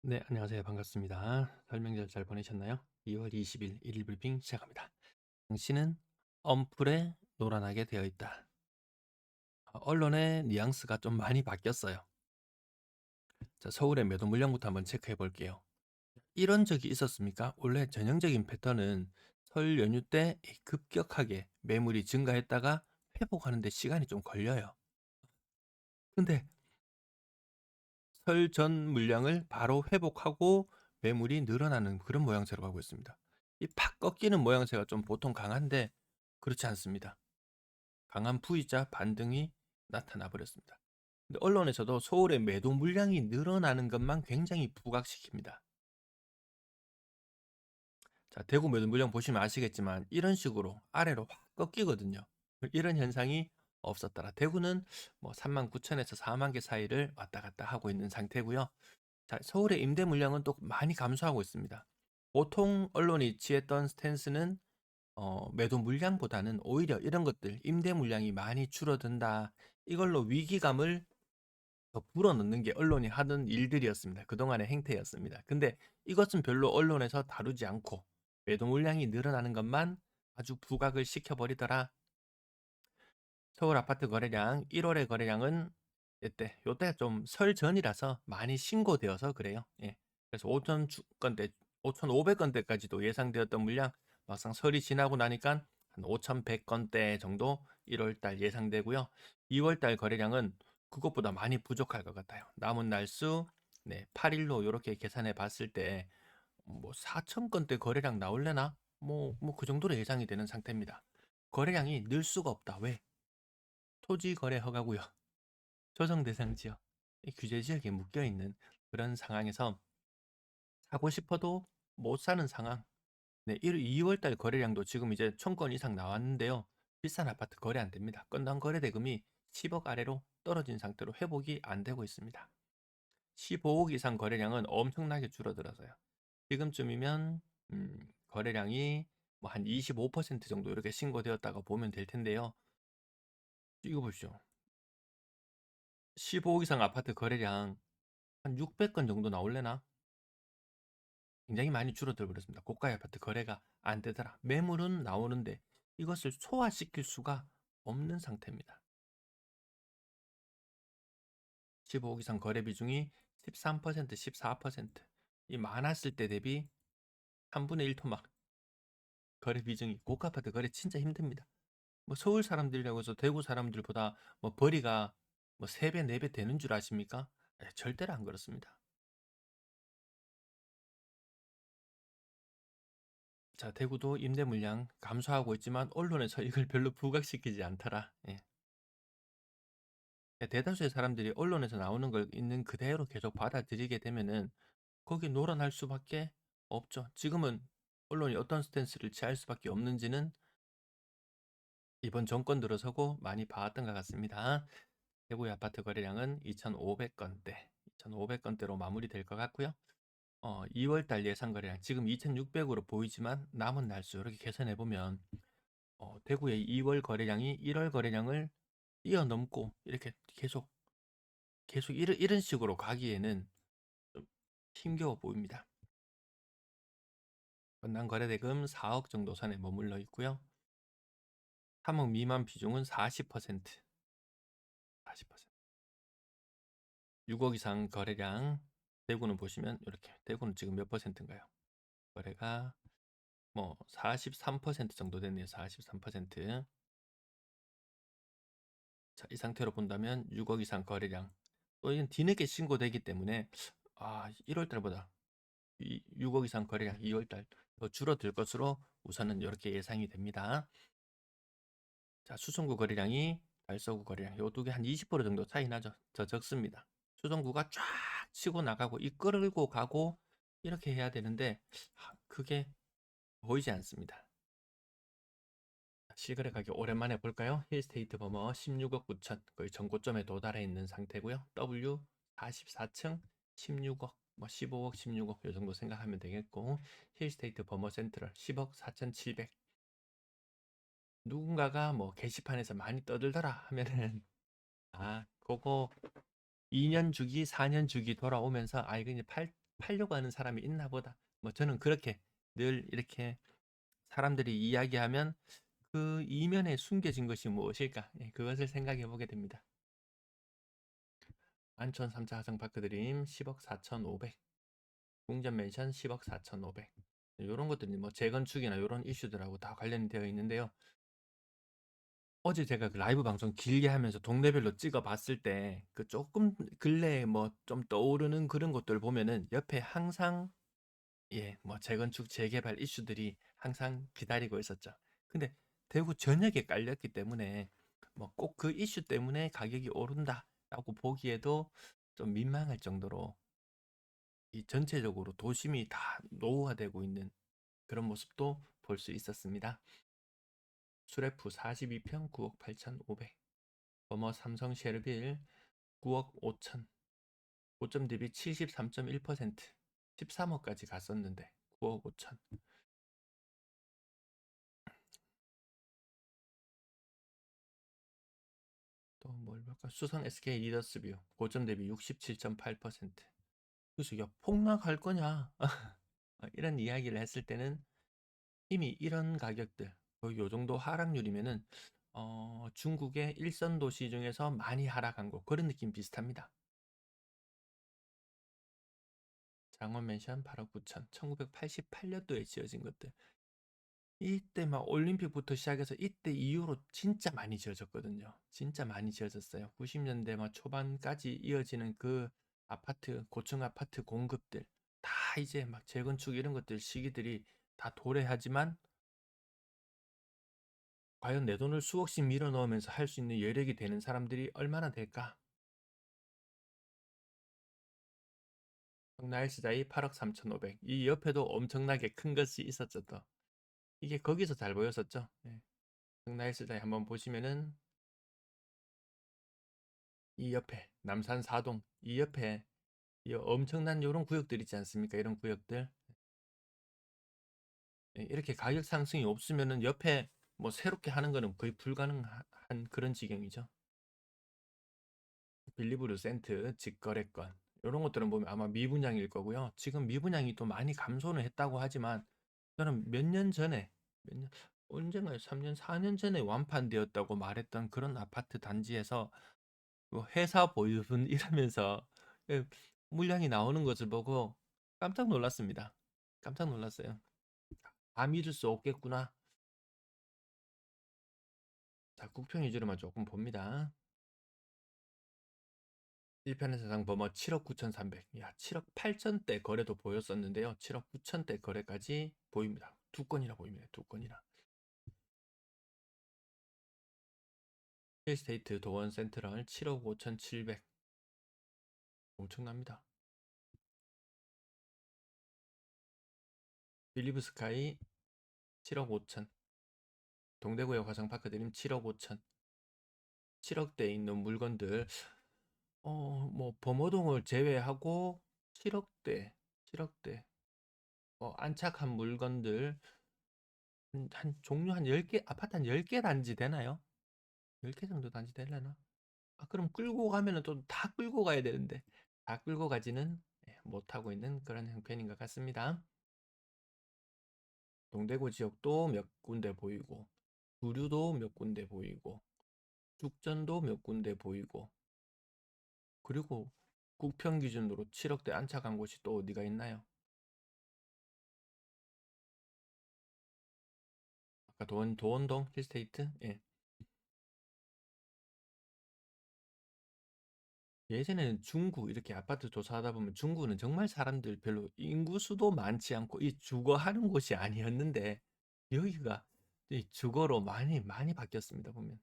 네, 안녕하세요. 반갑습니다. 설명절 잘 보내셨나요? 2월 20일 일일 브리핑 시작합니다. 당신은 엄풀에 노란하게 되어 있다. 언론의 뉘앙스가 좀 많이 바뀌었어요. 자, 서울의 매도 물량부터 한번 체크해 볼게요. 이런 적이 있었습니까? 원래 전형적인 패턴은 설 연휴 때 급격하게 매물이 증가했다가 회복하는 데 시간이 좀 걸려요. 근데 설 전 물량을 바로 회복하고 매물이 늘어나는 그런 모양새로 가고 있습니다. 이 팍 꺾이는 모양새가 좀 보통 강한데 그렇지 않습니다. 강한 V자 반등이 나타나 버렸습니다. 근데 언론에서도 서울의 매도 물량이 늘어나는 것만 굉장히 부각시킵니다. 자, 대구 매도 물량 보시면 아시겠지만 이런 식으로 아래로 확 꺾이거든요. 이런 현상이 없었더라. 대구는 뭐 39,000에서 4만 개 사이를 왔다 갔다 하고 있는 상태고요. 자, 서울의 임대 물량은 또 많이 감소하고 있습니다. 보통 언론이 취했던 스탠스는 매도 물량보다는 오히려 이런 것들, 임대 물량이 많이 줄어든다. 이걸로 위기감을 더 불어넣는 게 언론이 하던 일들이었습니다. 그동안의 행태였습니다. 근데 이것은 별로 언론에서 다루지 않고 매도 물량이 늘어나는 것만 아주 부각을 시켜버리더라. 서울 아파트 거래량 1월의 거래량은 요때가 좀 설 전이라서 많이 신고되어서 그래요. 예. 그래서 5천 건대 5,500 건대까지도 예상되었던 물량 막상 설이 지나고 나니까 한 5,100 건대 정도 1월 달 예상되고요. 2월 달 거래량은 그것보다 많이 부족할 것 같아요. 남은 날수 8 일로 요렇게 계산해 봤을 때 뭐 4천 건대 거래량 나올래나? 뭐 그 정도로 예상이 되는 상태입니다. 거래량이 늘 수가 없다. 왜? 토지 거래 허가구역, 조정 대상 지역, 이 규제 지역에 묶여 있는 그런 상황에서 사고 싶어도 못 사는 상황. 네, 2월 달 거래량도 지금 이제 1,000건 이상 나왔는데요. 비싼 아파트 거래 안 됩니다. 건당 거래 대금이 10억 아래로 떨어진 상태로 회복이 안 되고 있습니다. 15억 이상 거래량은 엄청나게 줄어들어서요. 지금쯤이면 거래량이 뭐 한 25% 정도 이렇게 신고되었다고 보면 될 텐데요. 이거 보시죠. 15억 이상 아파트 거래량 한 600건 정도 나올래나? 굉장히 많이 줄어들어 버렸습니다. 고가의 아파트 거래가 안 되더라. 매물은 나오는데 이것을 소화시킬 수가 없는 상태입니다. 15억 이상 거래 비중이 13%, 14%. 이 많았을 때 대비 3분의 1 토막. 거래 비중이 고가 아파트 거래 진짜 힘듭니다. 뭐 서울 사람들이라고 해서 대구 사람들보다 뭐 벌이가 뭐 3배, 4배 되는 줄 아십니까? 절대로 안 그렇습니다. 자, 대구도 임대 물량 감소하고 있지만 언론에서 이걸 별로 부각시키지 않더라. 예. 대다수의 사람들이 언론에서 나오는 걸 있는 그대로 계속 받아들이게 되면은 거기에 놀아날 수밖에 없죠. 지금은 언론이 어떤 스탠스를 취할 수밖에 없는지는 이번 정권 들어서고 많이 봐왔던 것 같습니다. 대구의 아파트 거래량은 2,500건대, 2,500건대로 마무리될 것 같고요. 2월 달 예상 거래량 지금 2,600으로 보이지만 남은 날수 이렇게 계산해 보면 대구의 2월 거래량이 1월 거래량을 뛰어넘고 이렇게 계속 이런 식으로 가기에는 좀 힘겨워 보입니다. 건당 거래대금 4억 정도 선에 머물러 있고요. 3억 미만 비중은 40%, 40%. 6억 이상 거래량 대구는 보시면 이렇게 대구는 지금 몇 퍼센트인가요? 거래가 뭐 43% 정도 됐네요. 43%. 자, 이 상태로 본다면 6억 이상 거래량. 또 이건 뒤늦게 신고되기 때문에 1월 달보다 6억 이상 거래량 2월 달 더 줄어들 것으로 우선은 이렇게 예상이 됩니다. 자, 수성구 거래량이 달서구 거래량 요 두 개 한 20% 정도 차이 나죠. 더 적습니다. 수성구가 쫙 치고 나가고 이끌고 가고 이렇게 해야 되는데 그게 보이지 않습니다. 실거래 가격 오랜만에 볼까요? 힐스테이트 버머 16억 9천 거의 전고점에 도달해 있는 상태고요. W 44층 16억 뭐 15억 16억 요 정도 생각하면 되겠고 힐스테이트 버머 센트럴 10억 4,700 누군가가 뭐 게시판에서 많이 떠들더라 하면은 그거 2년 주기 4년 주기 돌아오면서 이거 이제 팔려고 하는 사람이 있나 보다. 뭐 저는 그렇게 늘 이렇게 사람들이 이야기하면 그 이면에 숨겨진 것이 무엇일까? 예, 그것을 생각해 보게 됩니다. 안촌 3차 하성 파크드림 10억 4,500, 궁전 맨션 10억 4,500. 이런 것들이 뭐 재건축이나 이런 이슈들하고 다 관련되어 있는데요. 어제 제가 그 라이브 방송 길게 하면서 동네별로 찍어 봤을 때 그 조금 근래에 뭐 좀 떠오르는 그런 것들 보면은 옆에 항상 예, 뭐 재건축 재개발 이슈들이 항상 기다리고 있었죠. 근데 대구 전역에 깔렸기 때문에 뭐 꼭 그 이슈 때문에 가격이 오른다라고 보기에도 좀 민망할 정도로 이 전체적으로 도심이 다 노후화되고 있는 그런 모습도 볼 수 있었습니다. 수레프 42평 9억 8,500, 버머 삼성 쉐르빌 9억 5천, 고점 대비 73.1%, 13억까지 갔었는데 9억 5천. 또 뭘 볼까? 수성 SK 리더스뷰 고점 대비 67.8%. 그래서 야 폭락할 거냐? 이런 이야기를 했을 때는 이미 이런 가격들 거의 요 정도 하락률이면은 중국의 일선 도시 중에서 많이 하락한 거 그런 느낌 비슷합니다. 장원 맨션 8억 9천 1988년도에 지어진 것들 이때 막 올림픽부터 시작해서 이때 이후로 진짜 많이 지어졌거든요. 진짜 많이 지어졌어요. 90년대 막 초반까지 이어지는 그 아파트 고층 아파트 공급들 다 이제 막 재건축 이런 것들 시기들이 다 도래하지만 과연 내 돈을 수억씩 밀어 넣으면서 할 수 있는 여력이 되는 사람들이 얼마나 될까? 나일스자이 8억 3,500. 이 옆에도 엄청나게 큰 것이 있었죠 또. 이게 거기서 잘 보였었죠. 예. 나일스자이 한번 보시면은 이 옆에 남산 4동 이 옆에 이 엄청난 요런 구역들 있지 않습니까? 이런 구역들. 예, 이렇게 가격 상승이 없으면은 옆에 뭐 새롭게 하는 거는 거의 불가능한 그런 지경이죠. 빌리브루 센트 직거래권 이런 것들은 보면 아마 미분양일 거고요. 지금 미분양이 또 많이 감소는 했다고 하지만 저는 몇 년 전에 몇 년, 언젠가요? 3년 4년 전에 완판되었다고 말했던 그런 아파트 단지에서 뭐 회사 보유분 이러면서 예, 물량이 나오는 것을 보고 깜짝 놀랐습니다. 깜짝 놀랐어요. 다 믿을 수 없겠구나. 자, 국평 위주로만 조금 봅니다. 1편의 세상 범어 7억 9,300. 야, 7억 8천대 거래도 보였었는데요. 7억 9천대 거래까지 보입니다. 두 건이나 보입니다. 두 건이나. 힐스테이트 도원 센트럴 7억 5,700. 엄청납니다. 빌리브 스카이 7억 5천. 동대구역 화성파크 드림 7억 5천. 7억대에 있는 물건들 뭐 범어동을 제외하고 7억대, 7억대 안착한 물건들 한 종류 한 10개, 아파트 한 10개 단지 되나요? 10개 정도 단지 되려나? 아, 그럼 끌고 가면은 또 다 끌고 가야 되는데 다 끌고 가지는 못하고 있는 그런 형편인 것 같습니다. 동대구 지역도 몇 군데 보이고 구류도 몇 군데 보이고 죽전도 몇 군데 보이고 그리고 국평 기준으로 7억대 안착한 곳이 또 어디가 있나요? 아까 도원동 힐스테이트? 예. 예전에는 중구 이렇게 아파트 조사하다 보면 중구는 정말 사람들 별로 인구 수도 많지 않고 이 주거 하는 곳이 아니었는데 여기가 이 주거로 많이 많이 바뀌었습니다 보면.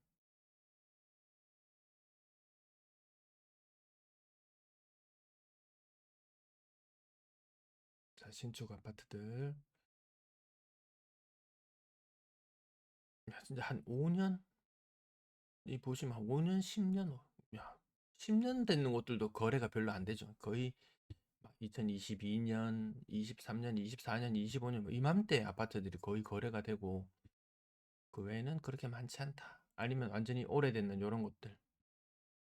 자, 신축 아파트들. 야, 진짜 한 5년 이 보시면 한 5년 10년 야 10년 되는 곳들도 거래가 별로 안 되죠. 거의 2022년, 23년, 24년, 25년 뭐 이맘때 아파트들이 거의 거래가 되고 그 외에는 그렇게 많지 않다. 아니면 완전히 오래됐는 이런 곳들.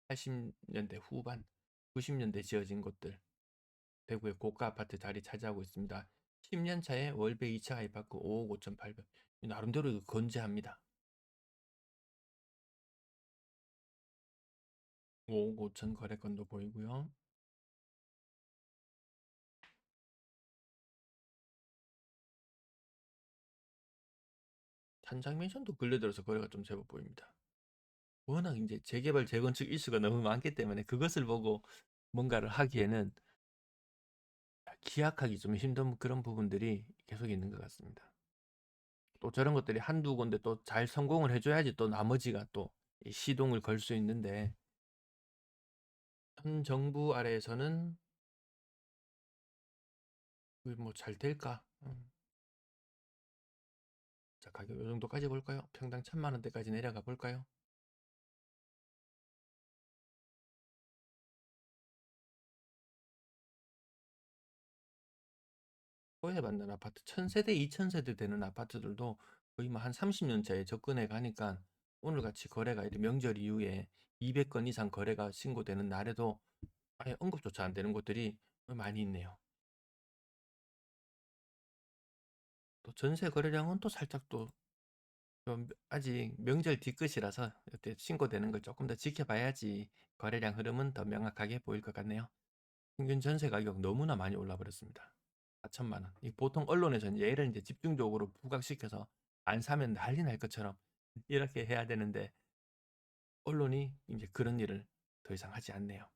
80년대 후반, 90년대 지어진 곳들. 대구의 고가 아파트 자리 차지하고 있습니다. 10년 차에 월배 2차 아이파크 5억 5,800. 나름대로 이거 건재합니다. 5억 5천 거래건도 보이고요. 찬장맨션도 근래 들어서 거래가 좀 제법 보입니다. 워낙 이제 재개발, 재건축 이슈가 너무 많기 때문에 그것을 보고 뭔가를 하기에는 기약하기 좀 힘든 그런 부분들이 계속 있는 것 같습니다. 또 저런 것들이 한두 군데 또 잘 성공을 해줘야지 또 나머지가 또 시동을 걸 수 있는데 현 정부 아래에서는 뭐 잘 될까? 자, 가격 이 정도까지 볼까요? 평당 1,000만 원대까지 내려가 볼까요? 소외받는 아파트 1,000세대, 2,000세대 되는 아파트들도 거의 뭐 한 30년 차에 접근해 가니까 오늘같이 거래가 이렇게 명절 이후에 200건 이상 거래가 신고되는 날에도 아예 언급조차 안 되는 곳들이 많이 있네요. 또 전세 거래량은 또 살짝 또 좀 아직 명절 뒤끝이라서 이때 신고되는 걸 조금 더 지켜봐야지 거래량 흐름은 더 명확하게 보일 것 같네요. 평균 전세 가격 너무나 많이 올라 버렸습니다. 4천만 원. 이 보통 언론에서는 얘를 이제 집중적으로 부각시켜서 안 사면 난리 날 것처럼 이렇게 해야 되는데 언론이 이제 그런 일을 더 이상 하지 않네요.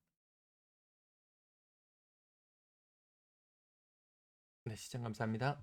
네, 시청 감사합니다.